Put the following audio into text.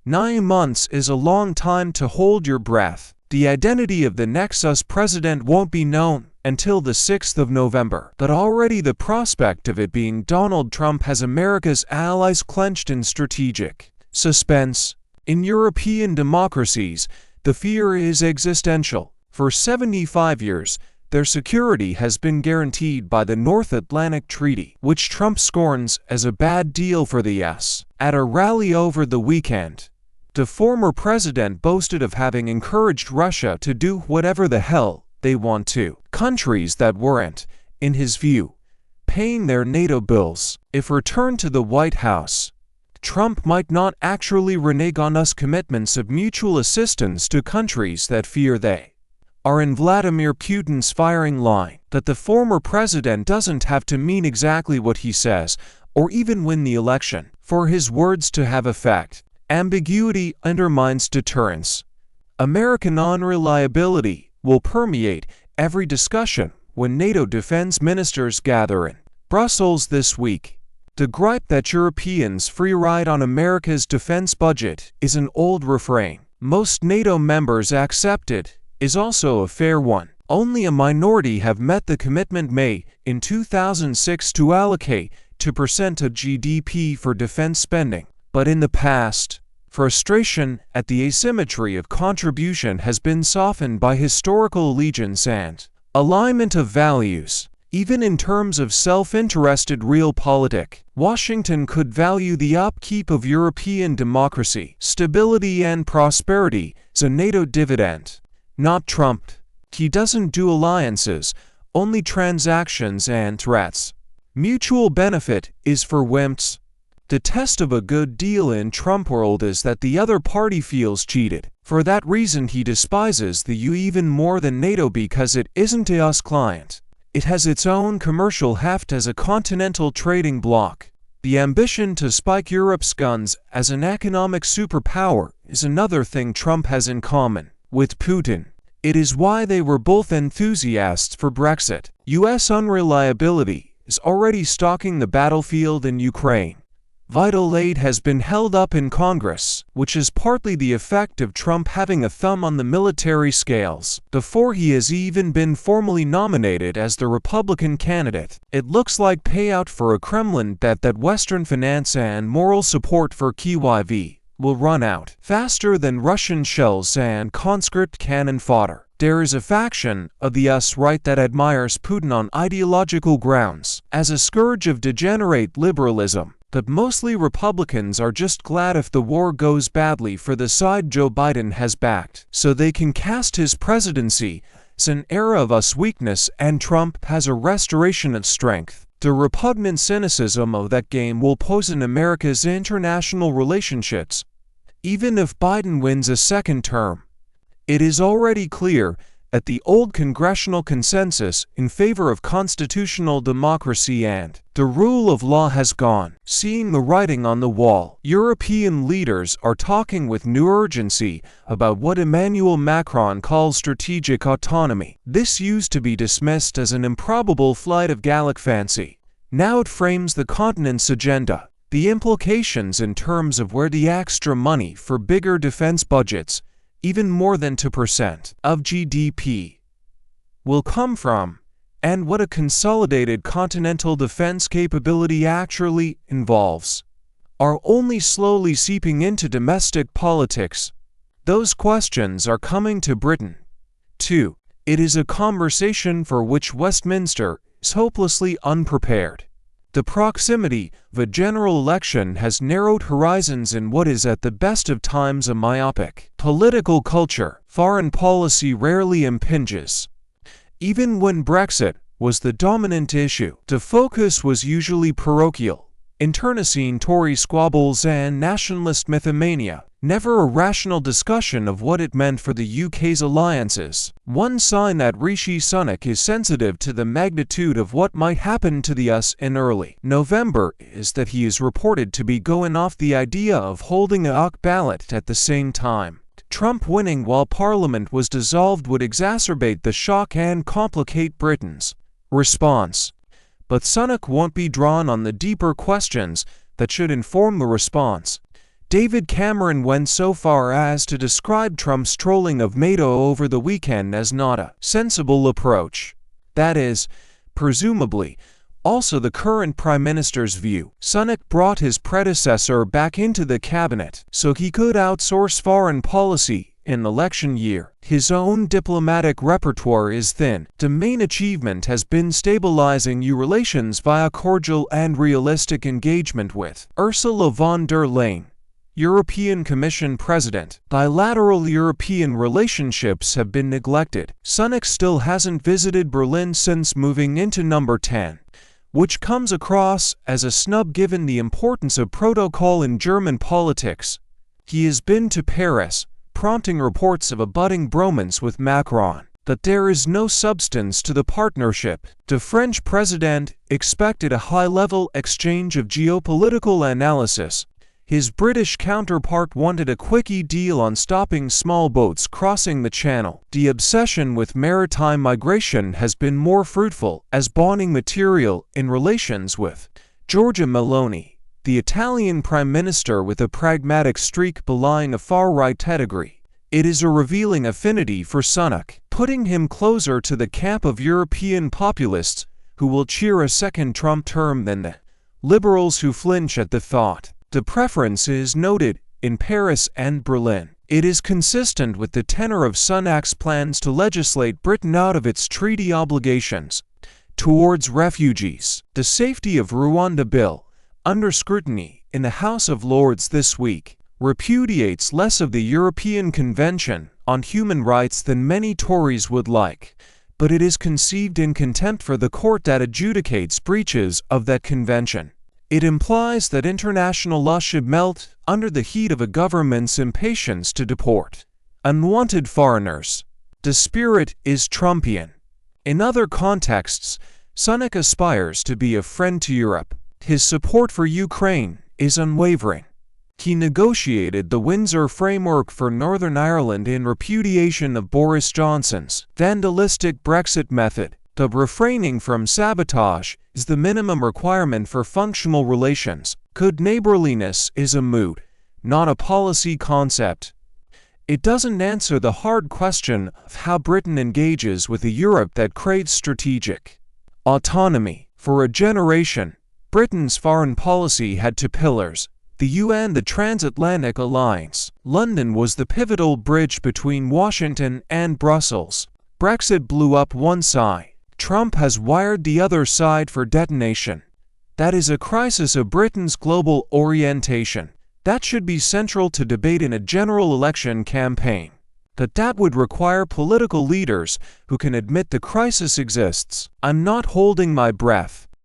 9 months is a long time to hold your breath. The identity of the next US president won't be known until the 6th of November, but already the prospect of it being Donald Trump has America's allies clenched in strategic suspense. In European democracies, the fear is existential. For 75 years, their security has been guaranteed by the North Atlantic Treaty, which Trump scorns as a bad deal for the US. At a rally over the weekend, the former president boasted of having encouraged Russia to do whatever the hell they want to. Countries that weren't, in his view, paying their NATO bills. If returned to the White House, Trump might not actually renege on US commitments of mutual assistance to countries that fear they are in Vladimir Putin's firing line. That the former president doesn't have to mean exactly what he says, or even win the election, for his words to have effect. Ambiguity undermines deterrence. American unreliability will permeate every discussion when NATO defense ministers gather in Brussels this week. The gripe that Europeans free ride on America's defense budget is an old refrain. Most NATO members accept it, is also a fair one. Only a minority have met the commitment made in 2006 to allocate 2% of GDP for defense spending. But in the past, frustration at the asymmetry of contribution has been softened by historical allegiance and alignment of values. Even in terms of self-interested realpolitik, Washington could value the upkeep of European democracy, stability and prosperity as a NATO dividend. Not Trump. He doesn't do alliances, only transactions and threats. Mutual benefit is for wimps. The test of a good deal in Trump world is that the other party feels cheated. For that reason he despises the EU even more than NATO because it isn't a US client. It has its own commercial heft as a continental trading bloc. The ambition to spike Europe's guns as an economic superpower is another thing Trump has in common with Putin. It is why they were both enthusiasts for Brexit. US unreliability is already stalking the battlefield in Ukraine. Vital aid has been held up in Congress, which is partly the effect of Trump having a thumb on the military scales. Before he has even been formally nominated as the Republican candidate, it looks like payout for a Kremlin that Western finance and moral support for Kyiv will run out faster than Russian shells and conscript cannon fodder. There is a faction of the US right that admires Putin on ideological grounds as a scourge of degenerate liberalism. But mostly Republicans are just glad if the war goes badly for the side Joe Biden has backed, so they can cast his presidency as an era of US weakness and Trump has a restoration of strength. The repugnant cynicism of that game will poison America's international relationships, even if Biden wins a second term. It is already clear that the old congressional consensus in favor of constitutional democracy and the rule of law has gone. Seeing the writing on the wall, European leaders are talking with new urgency about what Emmanuel Macron calls strategic autonomy. This used to be dismissed as an improbable flight of Gallic fancy. Now it frames the continent's agenda. The implications in terms of where the extra money for bigger defense budgets, even more than 2% of GDP, will come from, and what a consolidated continental defense capability actually involves, are only slowly seeping into domestic politics. Those questions are coming to Britain, too. It is a conversation for which Westminster is hopelessly unprepared. The proximity of a general election has narrowed horizons in what is at the best of times a myopic political culture. Foreign policy rarely impinges. Even when Brexit was the dominant issue, the focus was usually parochial, internecine Tory squabbles and nationalist mythomania, never a rational discussion of what it meant for the UK's alliances. One sign that Rishi Sunak is sensitive to the magnitude of what might happen to the US in early November is that he is reported to be going off the idea of holding a UK ballot at the same time. Trump winning while Parliament was dissolved would exacerbate the shock and complicate Britain's response. But Sunak won't be drawn on the deeper questions that should inform the response. David Cameron went so far as to describe Trump's trolling of Mado over the weekend as not a sensible approach. That is, presumably, also the current Prime Minister's view. Sunak brought his predecessor back into the cabinet so he could outsource foreign policy in election year. His own diplomatic repertoire is thin. The main achievement has been stabilizing EU relations via cordial and realistic engagement with Ursula von der Leyen, European Commission President. Bilateral European relationships have been neglected. Sunak still hasn't visited Berlin since moving into number 10, which comes across as a snub given the importance of protocol in German politics. He has been to Paris, prompting reports of a budding bromance with Macron. That there is no substance to the partnership. The French president expected a high-level exchange of geopolitical analysis. His British counterpart wanted a quickie deal on stopping small boats crossing the Channel. The obsession with maritime migration has been more fruitful as bonding material in relations with Giorgia Meloni, the Italian Prime Minister with a pragmatic streak belying a far-right pedigree. It is a revealing affinity for Sunak, putting him closer to the camp of European populists who will cheer a second Trump term than the liberals who flinch at the thought. The preference is noted in Paris and Berlin. It is consistent with the tenor of Sunak's plans to legislate Britain out of its treaty obligations towards refugees. The safety of Rwanda bill, under scrutiny in the House of Lords this week, repudiates less of the European Convention on Human Rights than many Tories would like, but it is conceived in contempt for the court that adjudicates breaches of that convention. It implies that international law should melt under the heat of a government's impatience to deport unwanted foreigners. The spirit is Trumpian. In other contexts, Sunak aspires to be a friend to Europe. His support for Ukraine is unwavering. He negotiated the Windsor Framework for Northern Ireland in repudiation of Boris Johnson's vandalistic Brexit method. The refraining from sabotage is the minimum requirement for functional relations. Good neighborliness is a mood, not a policy concept. It doesn't answer the hard question of how Britain engages with a Europe that craves strategic autonomy. For a generation, Britain's foreign policy had two pillars: the UN, the transatlantic alliance. London was the pivotal bridge between Washington and Brussels. Brexit blew up one side. Trump has wired the other side for detonation. That is a crisis of Britain's global orientation. That should be central to debate in a general election campaign. That would require political leaders who can admit the crisis exists. I'm not holding my breath.